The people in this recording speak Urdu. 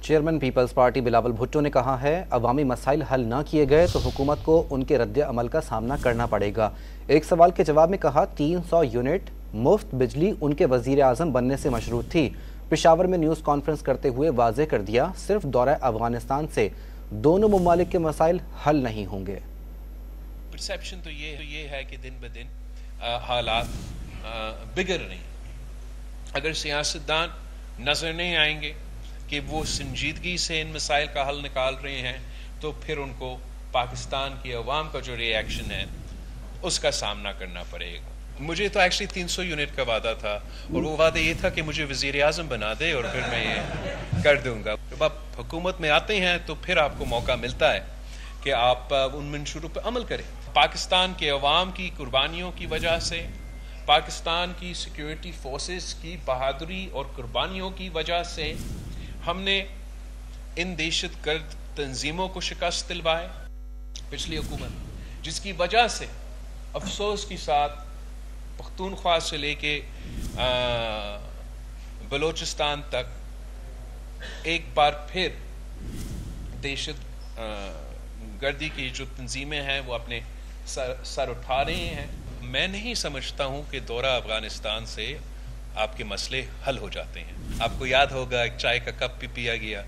Chairman Peoples Party Bilawal Bhutto نے کہا ہے عوامی مسائل حل نہ کیے گئے تو حکومت کو ان کے رد عمل کا سامنا کرنا پڑے گا۔ ایک سوال کے جواب میں کہا 300 یونٹ مفت بجلی ان کے وزیر اعظم بننے سے مشروط تھی۔ پشاور میں نیوز کانفرنس کرتے ہوئے واضح کر دیا صرف دورہ افغانستان سے دونوں ممالک کے مسائل حل نہیں ہوں گے۔ پرسیپشن تو یہ ہے کہ دن بدن حالات بگڑ رہے ہیں۔ اگر سیاستدان نظر نہیں آئیں گے کہ وہ سنجیدگی سے ان مسائل کا حل نکال رہے ہیں تو پھر ان کو پاکستان کی عوام کا جو ری ایکشن ہے اس کا سامنا کرنا پڑے گا۔ مجھے تو ایکچولی 300 یونٹ کا وعدہ تھا اور وہ وعدہ یہ تھا کہ مجھے وزیر اعظم بنا دے اور پھر میں یہ کر دوں گا۔ جب آپ حکومت میں آتے ہیں تو پھر آپ کو موقع ملتا ہے کہ آپ ان منشوروں پہ عمل کریں۔ پاکستان کے عوام کی قربانیوں کی وجہ سے، پاکستان کی سیکیورٹی فورسز کی بہادری اور قربانیوں کی وجہ سے ہم نے ان دہشت گرد تنظیموں کو شکست دلوائے پچھلی حکومت، جس کی وجہ سے افسوس کے ساتھ پختونخوا سے لے کے بلوچستان تک ایک بار پھر دہشت گردی کی جو تنظیمیں ہیں وہ اپنے سر اٹھا رہے ہیں۔ میں نہیں سمجھتا ہوں کہ دورہ افغانستان سے آپ کے مسئلے حل ہو جاتے ہیں۔ آپ کو یاد ہوگا ایک چائے کا کپ بھی پیا گیا۔